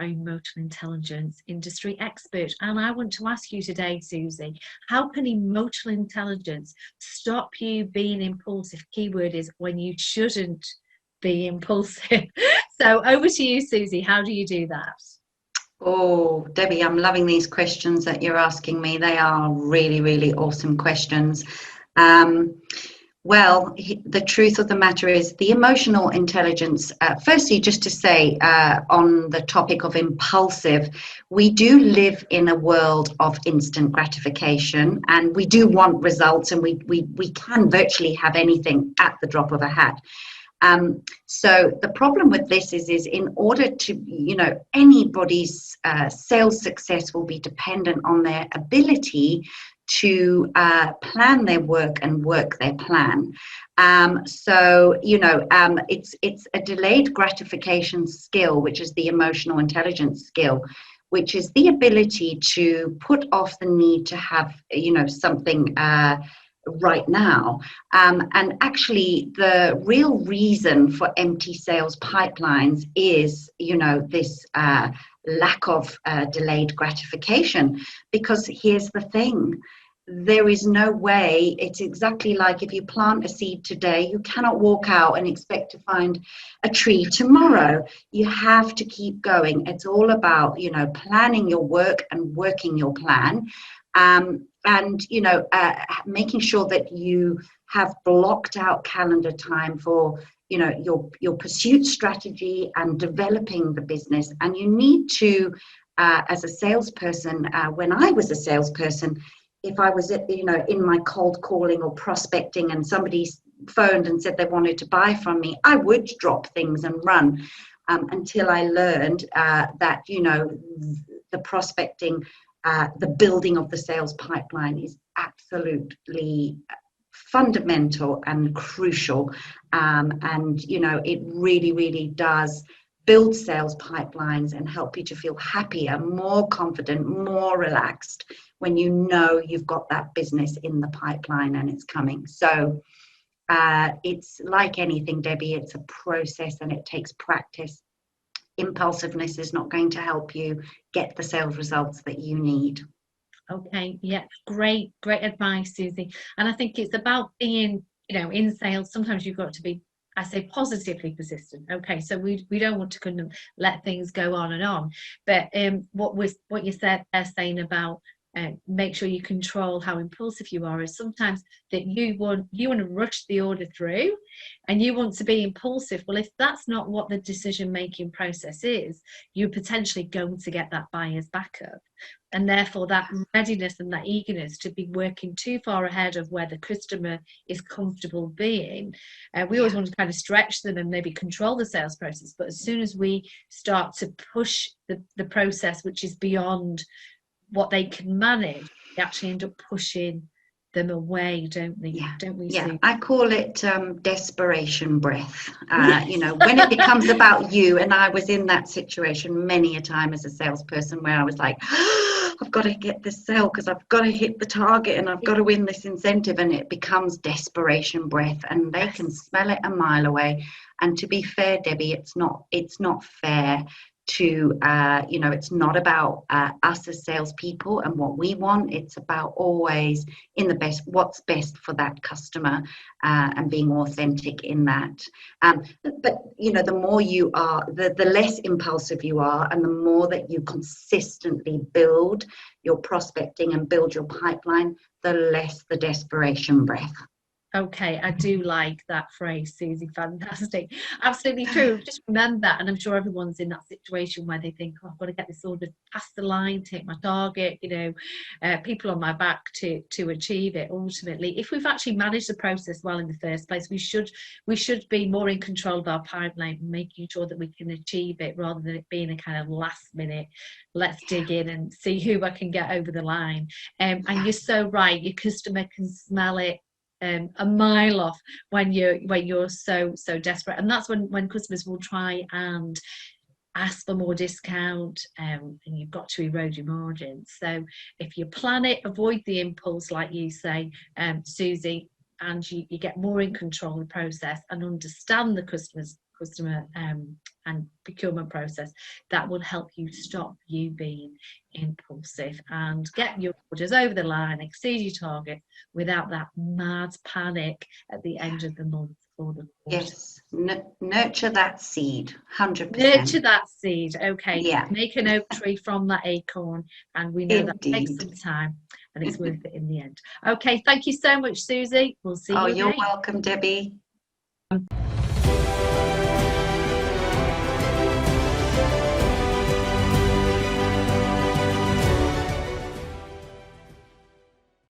emotional intelligence industry expert. And I want to ask you today, Susie, how can emotional intelligence stop you being impulsive? Keyword is when you shouldn't be impulsive. So over to you, Susie. How do you do that? Oh, Debbie, I'm loving these questions that you're asking me. They are really, really awesome questions. Well, the truth of the matter is the emotional intelligence, firstly, just to say on the topic of impulsive, we do live in a world of instant gratification, and we do want results, and we can virtually have anything at the drop of a hat. So the problem with this is in order to, anybody's sales success will be dependent on their ability to plan their work and work their plan. It's a delayed gratification skill, which is the emotional intelligence skill, which is the ability to put off the need to have, something right now. And actually, the real reason for empty sales pipelines is, this lack of delayed gratification. Because here's the thing. There is no way. It's exactly like if you plant a seed today, you cannot walk out and expect to find a tree tomorrow. You have to keep going. It's all about, planning your work and working your plan. Making sure that you have blocked out calendar time for, your pursuit strategy and developing the business. And you need to, as a salesperson, when I was a salesperson, if I was, in my cold calling or prospecting and somebody phoned and said they wanted to buy from me, I would drop things and run until I learned that, the prospecting, the building of the sales pipeline is absolutely fundamental and crucial. It really, really does build sales pipelines and help you to feel happier, more confident, more relaxed when you know you've got that business in the pipeline and it's coming. So it's like anything, Debbie, it's a process and it takes practice. Impulsiveness is not going to help you get the sales results that you need. Okay, yeah, great advice, Susie. And I think it's about being, in sales, sometimes you've got to be, I say, positively persistent. Okay, so we don't want to kind of let things go on and on. But what you said there, saying about make sure you control how impulsive you are, is sometimes that you want to rush the order through and you want to be impulsive. Well, if that's not what the decision making process is, you're potentially going to get that buyer's backup, and therefore that readiness and that eagerness to be working too far ahead of where the customer is comfortable being. We always want to kind of stretch them and maybe control the sales process, but as soon as we start to push the process, which is beyond what they can manage, they actually end up pushing them away, don't they? Yeah. Don't we? Yeah, See? I call it desperation breath. When it becomes about you, and I was in that situation many a time as a salesperson where I was like, I've got to get this sale because I've got to hit the target and I've got to win this incentive, and it becomes desperation breath, and they can smell it a mile away. And to be fair, Debbie, it's not fair to it's not about us as salespeople and what we want. It's about always what's best for that customer, and being authentic in that. But the more you are, the less impulsive you are, and the more that you consistently build your prospecting and build your pipeline, the less the desperation breath. Okay, I do like that phrase, Susie. Fantastic. Absolutely true. Just remember that, and I'm sure everyone's in that situation where they think, oh, I've got to get this order past the line, take my target, people on my back to achieve it. Ultimately, if we've actually managed the process well in the first place, we should be more in control of our pipeline, making sure that we can achieve it rather than it being a kind of last minute, let's dig in and see who I can get over the line. And you're so right, your customer can smell it a mile off when you're so desperate, and that's when customers will try and ask for more discount, and you've got to erode your margins. So if you plan it, avoid the impulse, like you say, Susie, and you get more in control of the process and understand the customer and procurement process, that will help you stop you being impulsive and get your orders over the line, exceed your target without that mad panic at the end of the month or the quarter. Yes, nurture that seed, 100%. Nurture that seed. Okay, Yeah. make an oak tree from that acorn, and we know that takes Indeed. some time, and it's worth it in the end. Okay, thank you so much, Susie. We'll see you Oh, you're again. welcome, Debbie.